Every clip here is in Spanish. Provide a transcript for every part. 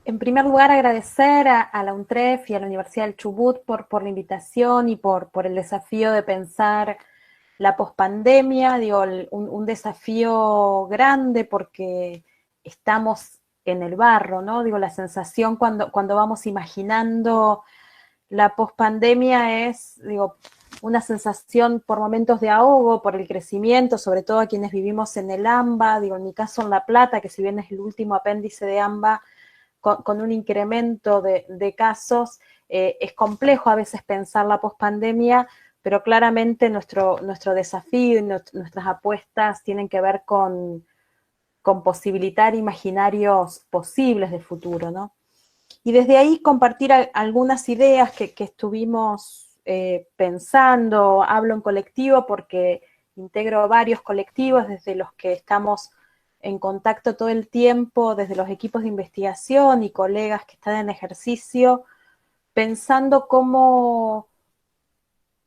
En primer lugar, agradecer a la UNTREF y a la Universidad del Chubut por la invitación y por el desafío de pensar la pospandemia, digo, un desafío grande porque estamos en el barro, ¿no? Digo, la sensación cuando vamos imaginando la pospandemia es, digo, una sensación por momentos de ahogo, por el crecimiento, sobre todo a quienes vivimos en el AMBA, digo, en mi caso en La Plata, que si bien es el último apéndice de AMBA, con un incremento de casos, es complejo a veces pensar la pospandemia, pero claramente nuestro desafío y nuestras apuestas tienen que ver con posibilitar imaginarios posibles de futuro, ¿no? Y desde ahí compartir algunas ideas que estuvimos pensando, hablo en colectivo porque integro varios colectivos desde los que estamos en contacto todo el tiempo, desde los equipos de investigación y colegas que están en ejercicio, pensando cómo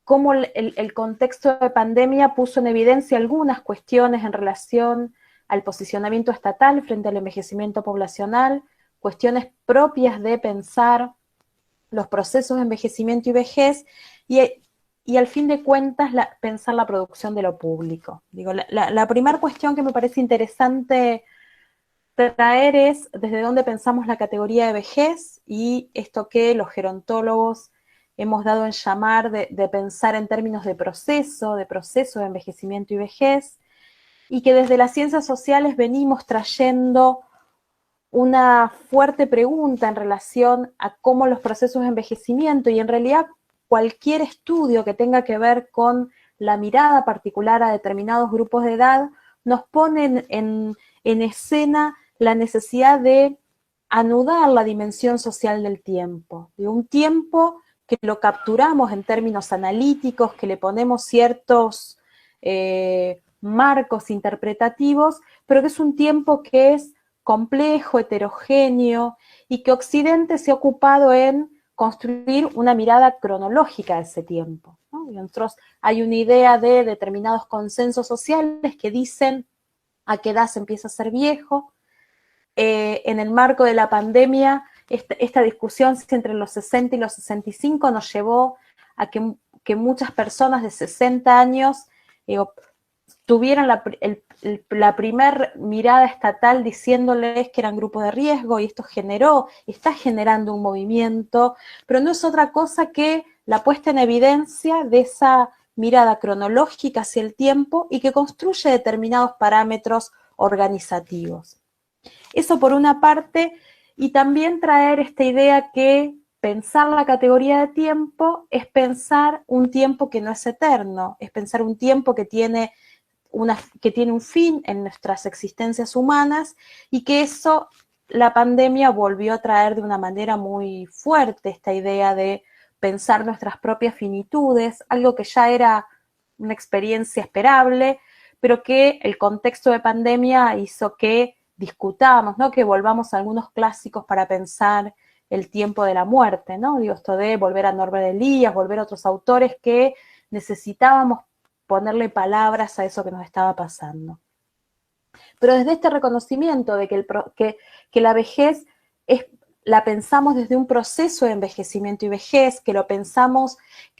el contexto de pandemia puso en evidencia algunas cuestiones en relación al posicionamiento estatal frente al envejecimiento poblacional, cuestiones propias de pensar los procesos de envejecimiento y vejez, y, y al fin de cuentas pensar la producción de lo público. Digo, la primera cuestión que me parece interesante traer es desde dónde pensamos la categoría de vejez y esto que los gerontólogos hemos dado en llamar de pensar en términos de proceso de envejecimiento y vejez, y que desde las ciencias sociales venimos trayendo una fuerte pregunta en relación a cómo los procesos de envejecimiento y en realidad cualquier estudio que tenga que ver con la mirada particular a determinados grupos de edad nos ponen en escena la necesidad de anudar la dimensión social del tiempo, de un tiempo que lo capturamos en términos analíticos, que le ponemos ciertos marcos interpretativos, pero que es un tiempo que es complejo, heterogéneo, y que Occidente se ha ocupado en construir una mirada cronológica de ese tiempo, ¿no? Y nosotros hay una idea de determinados consensos sociales que dicen a qué edad se empieza a ser viejo. En el marco de la pandemia, esta discusión entre los 60 y los 65 nos llevó a que muchas personas de 60 años tuvieran la primer mirada estatal diciéndoles que eran grupos de riesgo, y esto está generando un movimiento, pero no es otra cosa que la puesta en evidencia de esa mirada cronológica hacia el tiempo y que construye determinados parámetros organizativos. Eso por una parte, y también traer esta idea que pensar la categoría de tiempo es pensar un tiempo que no es eterno, es pensar un tiempo que tiene un fin en nuestras existencias humanas, y que eso la pandemia volvió a traer de una manera muy fuerte, esta idea de pensar nuestras propias finitudes, algo que ya era una experiencia esperable, pero que el contexto de pandemia hizo que discutamos, ¿no? Que volvamos a algunos clásicos para pensar el tiempo de la muerte, ¿no? Digo, esto de volver a Norbert Elias, volver a otros autores que necesitábamos ponerle palabras a eso que nos estaba pasando. Pero desde este reconocimiento de que la vejez la pensamos desde un proceso de envejecimiento y vejez, que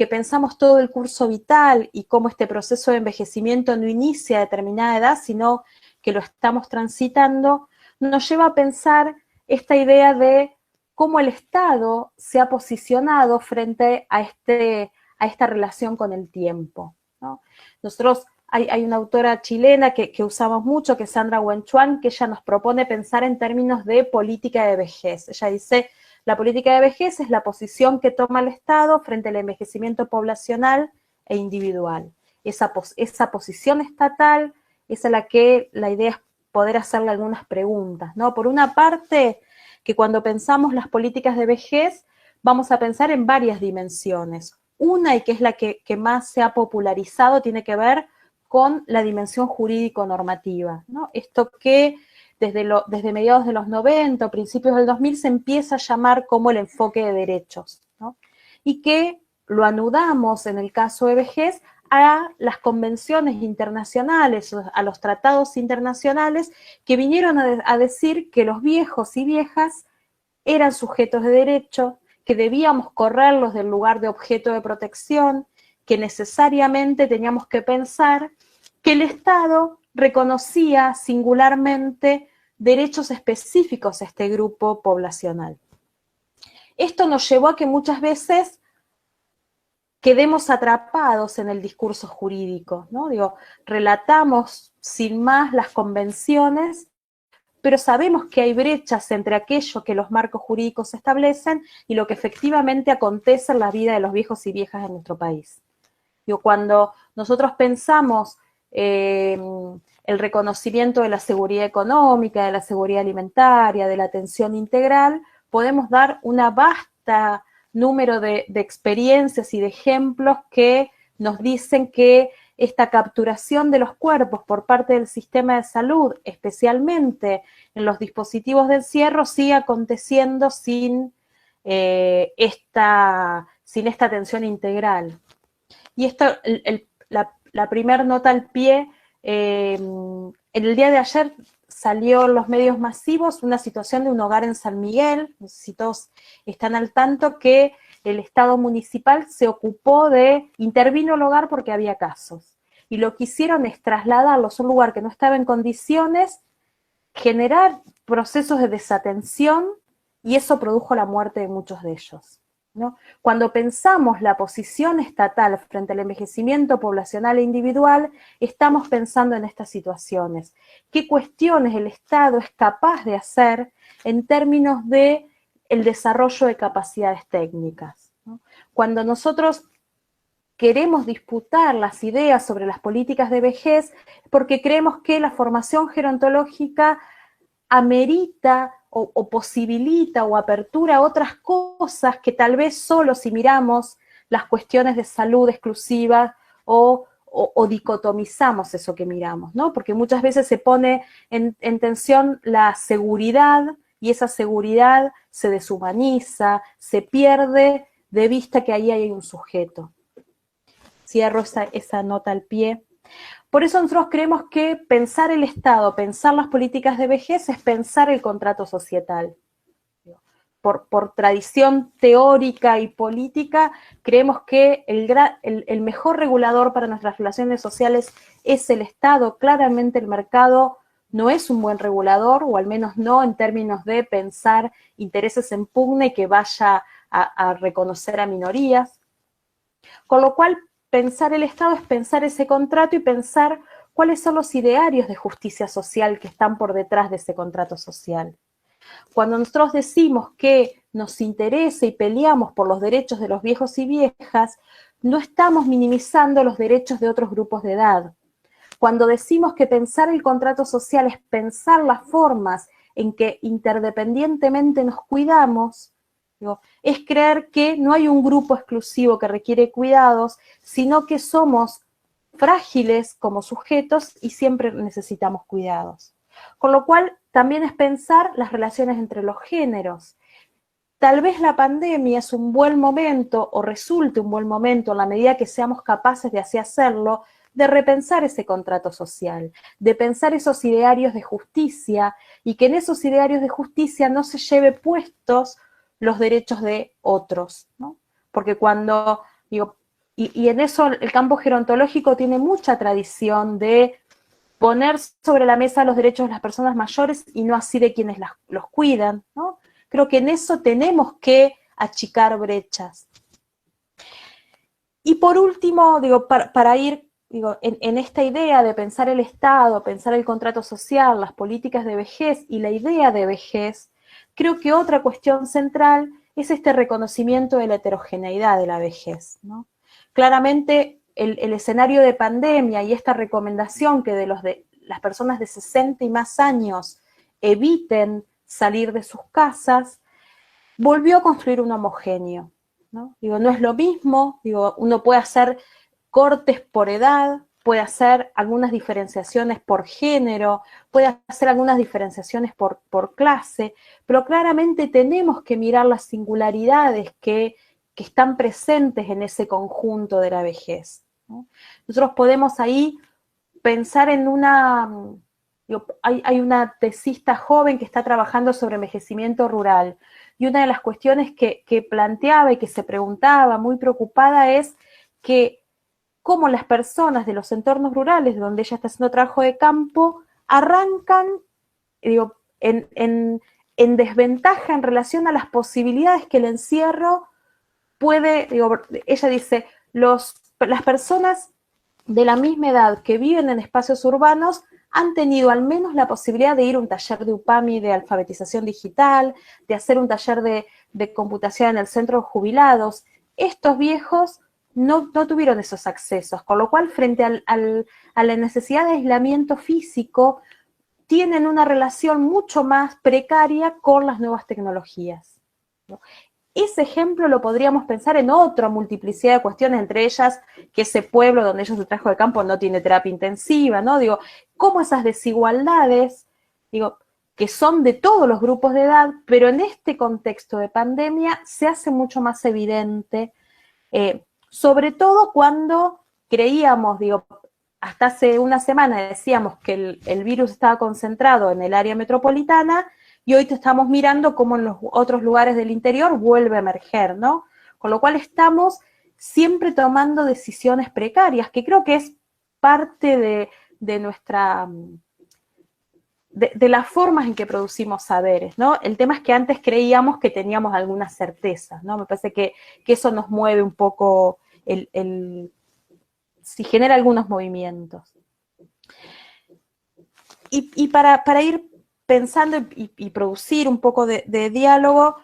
pensamos todo el curso vital y cómo este proceso de envejecimiento no inicia a determinada edad, sino que lo estamos transitando, nos lleva a pensar esta idea de cómo el Estado se ha posicionado frente a esta relación con el tiempo, ¿no? Nosotros hay una autora chilena que usamos mucho, que es Sandra Wenchuan, que ella nos propone pensar en términos de política de vejez. Ella dice, la política de vejez es la posición que toma el Estado frente al envejecimiento poblacional e individual. Esa posición estatal es a la que la idea es poder hacerle algunas preguntas, ¿no? Por una parte, que cuando pensamos las políticas de vejez, vamos a pensar en varias dimensiones. Una, y que es la que más se ha popularizado, tiene que ver con la dimensión jurídico-normativa, ¿no? Esto que desde mediados de los 90 o principios del 2000 se empieza a llamar como el enfoque de derechos, ¿no? Y que lo anudamos en el caso de vejez a las convenciones internacionales, a los tratados internacionales que vinieron a decir que los viejos y viejas eran sujetos de derecho, que debíamos correrlos del lugar de objeto de protección, que necesariamente teníamos que pensar que el Estado reconocía singularmente derechos específicos a este grupo poblacional. Esto nos llevó a que muchas veces quedemos atrapados en el discurso jurídico, ¿no? Digo, relatamos sin más las convenciones, pero sabemos que hay brechas entre aquello que los marcos jurídicos establecen y lo que efectivamente acontece en la vida de los viejos y viejas en nuestro país. Digo, cuando nosotros pensamos el reconocimiento de la seguridad económica, de la seguridad alimentaria, de la atención integral, podemos dar una vasta número de experiencias y de ejemplos que nos dicen que esta capturación de los cuerpos por parte del sistema de salud, especialmente en los dispositivos de encierro, sigue aconteciendo sin esta atención integral. Y esto, la primera nota al pie, en el día de ayer salió en los medios masivos una situación de un hogar en San Miguel, no sé si todos están al tanto, que el Estado municipal se ocupó intervino el hogar porque había casos. Y lo que hicieron es trasladarlos a un lugar que no estaba en condiciones, generar procesos de desatención, y eso produjo la muerte de muchos de ellos, ¿no? Cuando pensamos la posición estatal frente al envejecimiento poblacional e individual, estamos pensando en estas situaciones. ¿Qué cuestiones el Estado es capaz de hacer en términos de el desarrollo de capacidades técnicas, ¿no? Cuando nosotros queremos disputar las ideas sobre las políticas de vejez, porque creemos que la formación gerontológica amerita o posibilita o apertura otras cosas que tal vez solo si miramos las cuestiones de salud exclusivas o dicotomizamos eso que miramos, ¿no? Porque muchas veces se pone en tensión la seguridad y esa seguridad se deshumaniza, se pierde de vista que ahí hay un sujeto. Cierro esa nota al pie. Por eso nosotros creemos que pensar el Estado, pensar las políticas de vejez es pensar el contrato societal. Por tradición teórica y política, creemos que el mejor regulador para nuestras relaciones sociales es el Estado. Claramente el mercado no es un buen regulador, o al menos no en términos de pensar intereses en pugna y que vaya a reconocer a minorías. Con lo cual, pensar el Estado es pensar ese contrato y pensar cuáles son los idearios de justicia social que están por detrás de ese contrato social. Cuando nosotros decimos que nos interesa y peleamos por los derechos de los viejos y viejas, no estamos minimizando los derechos de otros grupos de edad. Cuando decimos que pensar el contrato social es pensar las formas en que interdependientemente nos cuidamos, es creer que no hay un grupo exclusivo que requiere cuidados, sino que somos frágiles como sujetos y siempre necesitamos cuidados. Con lo cual, también es pensar las relaciones entre los géneros. Tal vez la pandemia es un buen momento, o resulte un buen momento, en la medida que seamos capaces de así hacerlo, de repensar ese contrato social, de pensar esos idearios de justicia, y que en esos idearios de justicia no se lleve puestos los derechos de otros, ¿no? Porque cuando, digo, y en eso el campo gerontológico tiene mucha tradición de poner sobre la mesa los derechos de las personas mayores y no así de quienes los cuidan, ¿no? Creo que en eso tenemos que achicar brechas. Y por último, digo, para ir, digo, en esta idea de pensar el Estado, pensar el contrato social, las políticas de vejez y la idea de vejez, creo que otra cuestión central es este reconocimiento de la heterogeneidad de la vejez, ¿no? Claramente el escenario de pandemia y esta recomendación que de las personas de 60 y más años eviten salir de sus casas, volvió a construir un homogéneo, ¿no? Digo, no es lo mismo, digo, uno puede hacer cortes por edad, puede hacer algunas diferenciaciones por género, puede hacer algunas diferenciaciones por clase, pero claramente tenemos que mirar las singularidades que están presentes en ese conjunto de la vejez, ¿no? Nosotros podemos ahí pensar en hay una tesista joven que está trabajando sobre envejecimiento rural. y una de las cuestiones que planteaba y que se preguntaba muy preocupada es que cómo las personas de los entornos rurales donde ella está haciendo trabajo de campo arrancan, digo, en desventaja en relación a las posibilidades que el encierro puede, digo, ella dice, las personas de la misma edad que viven en espacios urbanos han tenido al menos la posibilidad de ir a un taller de UPAMI de alfabetización digital, de hacer un taller de computación en el centro de jubilados. Estos viejos no tuvieron esos accesos, con lo cual frente a la necesidad de aislamiento físico, tienen una relación mucho más precaria con las nuevas tecnologías, ¿no? Ese ejemplo lo podríamos pensar en otra multiplicidad de cuestiones, entre ellas que ese pueblo donde ellos su trabajo de campo no tiene terapia intensiva, ¿no? Digo, cómo esas desigualdades, digo, que son de todos los grupos de edad, pero en este contexto de pandemia se hace mucho más evidente, sobre todo cuando creíamos, digo, hasta hace una semana decíamos que el virus estaba concentrado en el área metropolitana y hoy te estamos mirando cómo en los otros lugares del interior vuelve a emerger, ¿no? Con lo cual estamos siempre tomando decisiones precarias, que creo que es parte de nuestra... de las formas en que producimos saberes, ¿no? El tema es que antes creíamos que teníamos algunas certezas, ¿no? Me parece que eso nos mueve un poco si genera algunos movimientos. Y para ir pensando y producir un poco de diálogo,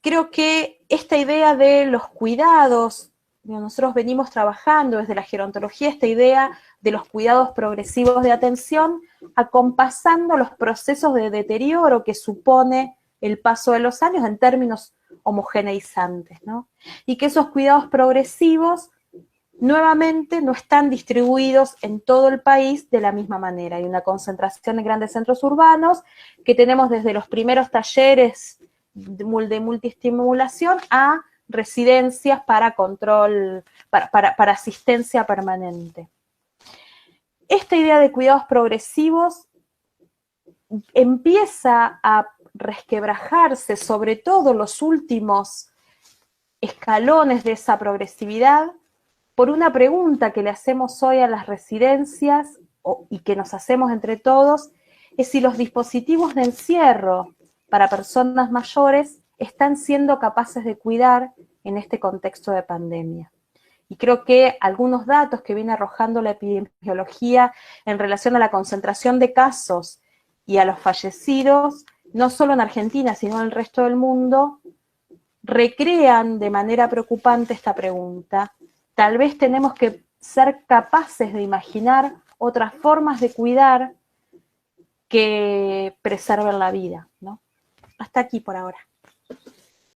creo que esta idea de los cuidados, nosotros venimos trabajando desde la gerontología, esta idea de los cuidados progresivos de atención, acompasando los procesos de deterioro que supone el paso de los años en términos homogeneizantes, ¿no? Y que esos cuidados progresivos nuevamente no están distribuidos en todo el país de la misma manera. Hay una concentración en grandes centros urbanos que tenemos desde los primeros talleres de multiestimulación a residencias para control, para asistencia permanente. Esta idea de cuidados progresivos empieza a resquebrajarse, sobre todo los últimos escalones de esa progresividad, por una pregunta que le hacemos hoy a las residencias y que nos hacemos entre todos, es si los dispositivos de encierro para personas mayores están siendo capaces de cuidar en este contexto de pandemia. Y creo que algunos datos que viene arrojando la epidemiología en relación a la concentración de casos y a los fallecidos, no solo en Argentina, sino en el resto del mundo, recrean de manera preocupante esta pregunta. Tal vez tenemos que ser capaces de imaginar otras formas de cuidar que preserven la vida, ¿no? Hasta aquí por ahora.